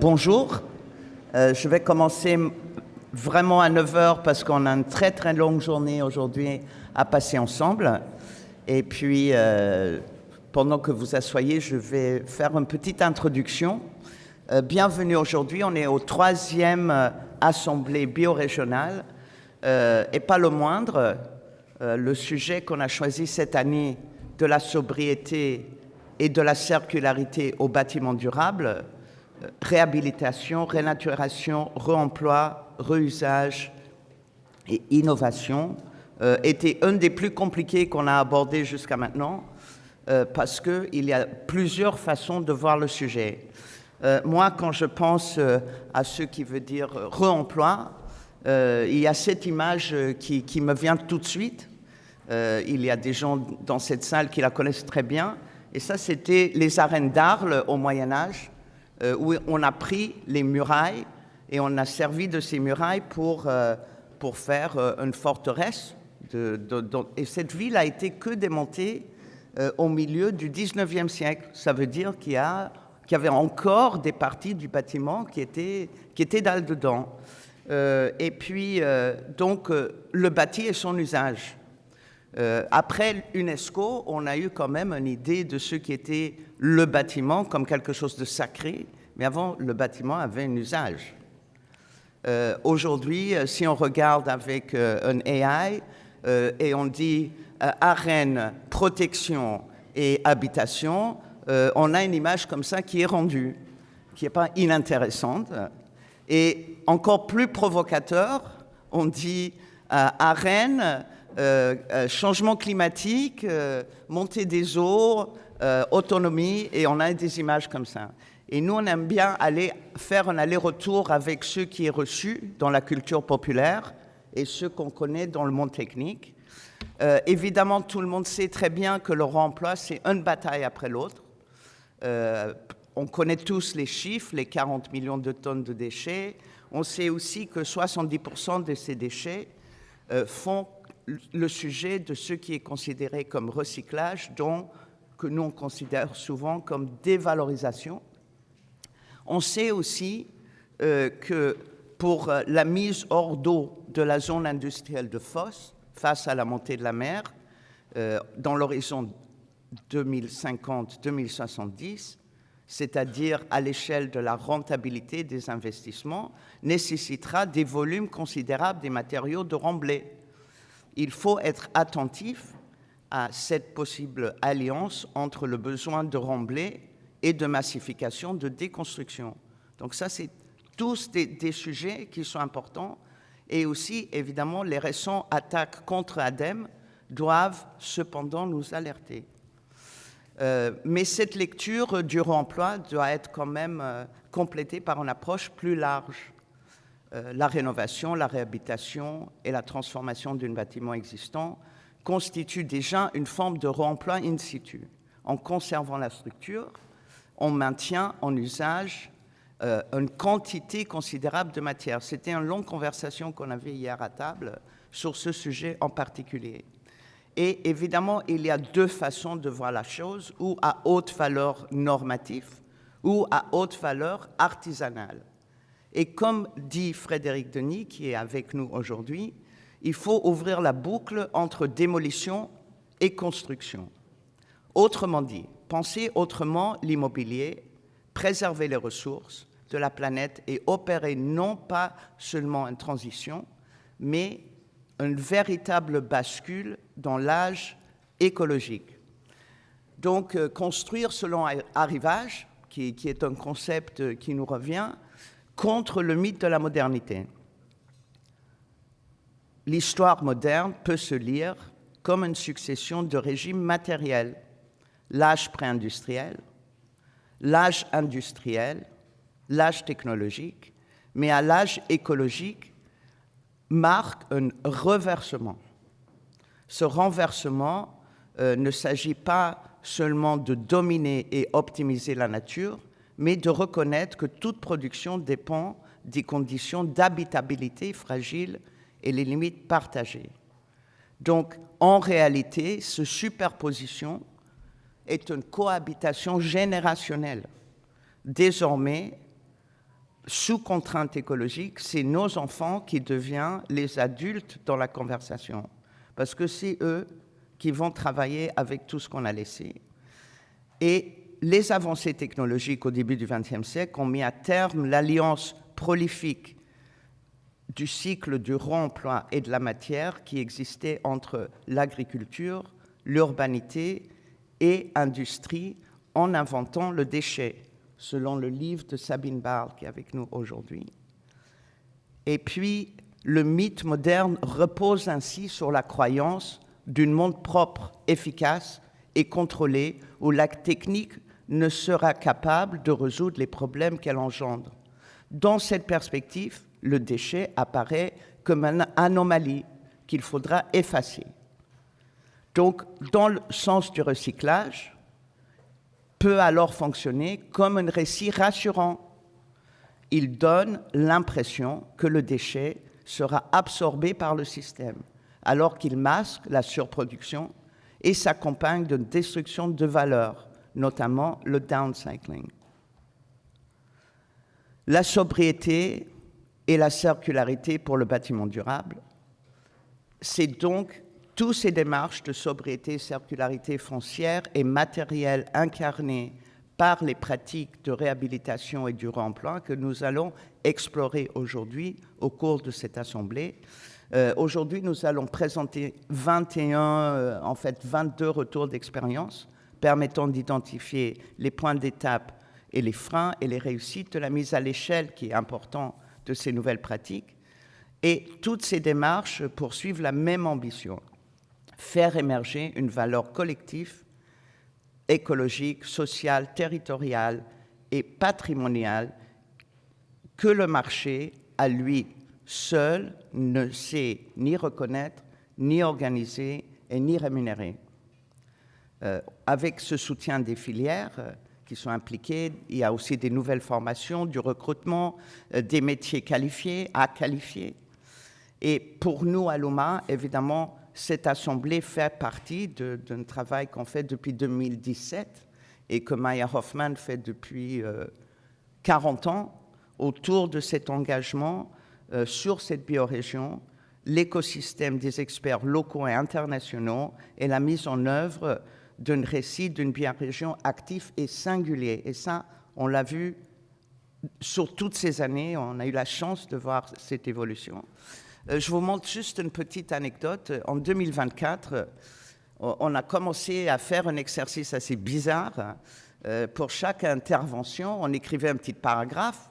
Bonjour, je vais commencer vraiment à 9 heures parce qu'on a une très très longue journée aujourd'hui à passer ensemble. Et puis, pendant que vous asseyez, je vais faire une petite introduction. Bienvenue aujourd'hui, on est au 3e Assemblée biorégionale. Et pas le moindre, le sujet qu'on a choisi cette année de la sobriété et de la circularité au bâtiment durable, réhabilitation, renaturation, réemploi, réusage et innovation, était un des plus compliqués qu'on a abordé jusqu'à maintenant parce qu'il y a plusieurs façons de voir le sujet. Moi, quand je pense à ce qui veut dire réemploi, il y a cette image qui me vient tout de suite. Il y a des gens dans cette salle qui la connaissent très bien. Et ça, c'était les arènes d'Arles au Moyen-Âge, où on a pris les murailles et on a servi de ces murailles pour faire une forteresse. Et cette ville a été que démontée au milieu du 19e siècle. Ça veut dire qu'il y avait encore des parties du bâtiment qui étaient dedans. Et puis, donc, le bâti et son usage. Après l'UNESCO, on a eu quand même une idée de ce qui était le bâtiment comme quelque chose de sacré, mais avant, le bâtiment avait un usage. Aujourd'hui, si on regarde avec un AI et on dit arène, protection et habitation, on a une image comme ça qui est rendue, qui n'est pas inintéressante. Et encore plus provocateur, on dit arène, changement climatique, montée des eaux, autonomie, et on a des images comme ça. Et nous, on aime bien aller faire un aller-retour avec ce qui est reçu dans la culture populaire et ce qu'on connaît dans le monde technique. Évidemment, tout le monde sait très bien que le réemploi, c'est une bataille après l'autre. On connaît tous les chiffres, les 40 millions de tonnes de déchets. On sait aussi que 70% de ces déchets font le sujet de ce qui est considéré comme recyclage, que nous on considère souvent comme dévalorisation. On sait aussi que pour la mise hors d'eau de la zone industrielle de Fos, face à la montée de la mer, dans l'horizon 2050-2070, c'est-à-dire à l'échelle de la rentabilité des investissements, nécessitera des volumes considérables des matériaux de remblai. Il faut être attentif à cette possible alliance entre le besoin de remblai et de massification, de déconstruction. Donc ça, c'est tous des sujets qui sont importants. Et aussi, évidemment, les récentes attaques contre ADEME doivent cependant nous alerter. Mais cette lecture du réemploi doit être quand même complétée par une approche plus large. La rénovation, la réhabilitation et la transformation d'un bâtiment existant constituent déjà une forme de réemploi in situ. En conservant la structure, on maintient en usage une quantité considérable de matière. C'était une longue conversation qu'on avait hier à table sur ce sujet en particulier. Et évidemment, il y a deux façons de voir la chose, ou à haute valeur normative, ou à haute valeur artisanale. Et comme dit Frédéric Denis, qui est avec nous aujourd'hui, il faut ouvrir la boucle entre démolition et construction. Autrement dit, penser autrement l'immobilier, préserver les ressources de la planète et opérer non pas seulement une transition, mais une véritable bascule dans l'âge écologique. Donc, construire selon arrivage, qui est un concept qui nous revient, contre le mythe de la modernité. L'histoire moderne peut se lire comme une succession de régimes matériels. L'âge pré-industriel, l'âge industriel, l'âge technologique, mais à l'âge écologique marque un reversement. Ce renversement ne s'agit pas seulement de dominer et optimiser la nature, mais de reconnaître que toute production dépend des conditions d'habitabilité fragiles et les limites partagées. Donc, en réalité, cette superposition est une cohabitation générationnelle. Désormais, sous contrainte écologique, c'est nos enfants qui deviennent les adultes dans la conversation. Parce que c'est eux qui vont travailler avec tout ce qu'on a laissé. Et les avancées technologiques au début du XXe siècle ont mis à terme l'alliance prolifique du cycle du réemploi et de la matière qui existait entre l'agriculture, l'urbanité et l'industrie en inventant le déchet, selon le livre de Sabine Barl qui est avec nous aujourd'hui. Et puis, le mythe moderne repose ainsi sur la croyance d'un monde propre, efficace et contrôlé, où la technique ne sera capable de résoudre les problèmes qu'elle engendre. Dans cette perspective, le déchet apparaît comme une anomalie qu'il faudra effacer. Donc, dans le sens du recyclage, peut alors fonctionner comme un récit rassurant. Il donne l'impression que le déchet sera absorbé par le système, alors qu'il masque la surproduction et s'accompagne d'une destruction de valeur, notamment le downcycling. La sobriété et la circularité pour le bâtiment durable, c'est donc toutes ces démarches de sobriété, circularité foncière et matérielle incarnées par les pratiques de réhabilitation et du réemploi que nous allons explorer aujourd'hui au cours de cette assemblée. Aujourd'hui, nous allons présenter 22 retours d'expérience permettant d'identifier les points d'étape et les freins et les réussites de la mise à l'échelle qui est important de ces nouvelles pratiques. Et toutes ces démarches poursuivent la même ambition, faire émerger une valeur collective, écologique, sociale, territoriale et patrimoniale que le marché, à lui seul, ne sait ni reconnaître, ni organiser et ni rémunérer. Avec ce soutien des filières qui sont impliquées, il y a aussi des nouvelles formations, du recrutement, des métiers qualifiés, à qualifier. Et pour nous, à l'UMA, évidemment, cette assemblée fait partie d'un travail qu'on fait depuis 2017 et que Maya Hoffman fait depuis 40 ans autour de cet engagement sur cette biorégion, l'écosystème des experts locaux et internationaux et la mise en œuvre d'un récit d'une biorégion actif et singulier. Et ça, on l'a vu sur toutes ces années, on a eu la chance de voir cette évolution. Je vous montre juste une petite anecdote. En 2024, on a commencé à faire un exercice assez bizarre. Pour chaque intervention, on écrivait un petit paragraphe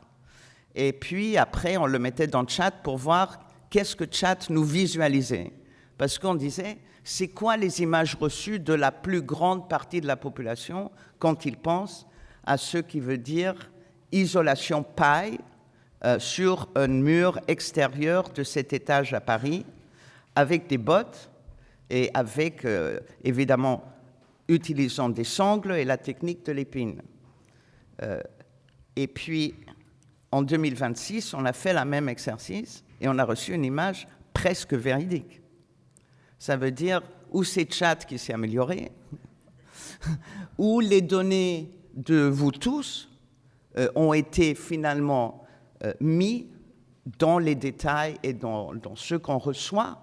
et puis après, on le mettait dans le chat pour voir qu'est-ce que le chat nous visualisait. Parce qu'on disait, c'est quoi les images reçues de la plus grande partie de la population quand ils pensent à ce qui veut dire isolation paille sur un mur extérieur de cet étage à Paris, avec des bottes et avec, évidemment, utilisant des sangles et la technique de l'épine. Et puis, en 2026, on a fait le même exercice et on a reçu une image presque véridique. Ça veut dire ou c'est chat qui s'est amélioré, ou les données de vous tous ont été finalement mis dans les détails et dans ce qu'on reçoit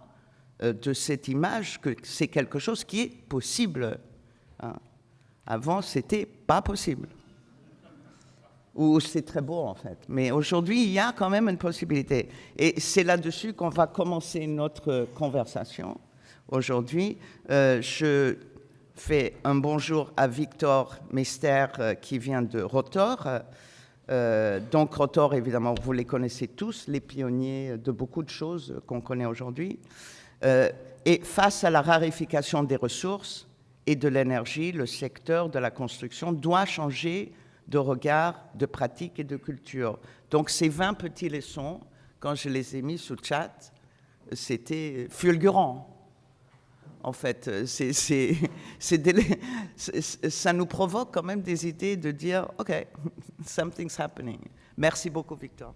de cette image, que c'est quelque chose qui est possible. Hein. Avant, c'était pas possible. Ou c'est très beau, en fait. Mais aujourd'hui, il y a quand même une possibilité. Et c'est là-dessus qu'on va commencer notre conversation. Aujourd'hui, je fais un bonjour à Victor Mester qui vient de Rotor. Donc Rotor, évidemment, vous les connaissez tous, les pionniers de beaucoup de choses qu'on connaît aujourd'hui. Et face à la raréfaction des ressources et de l'énergie, le secteur de la construction doit changer de regard, de pratique et de culture. Donc ces 20 petites leçons, quand je les ai mis sous chat, c'était fulgurant. En fait, ça nous provoque quand même des idées de dire « OK, something's happening ». Merci beaucoup, Victor.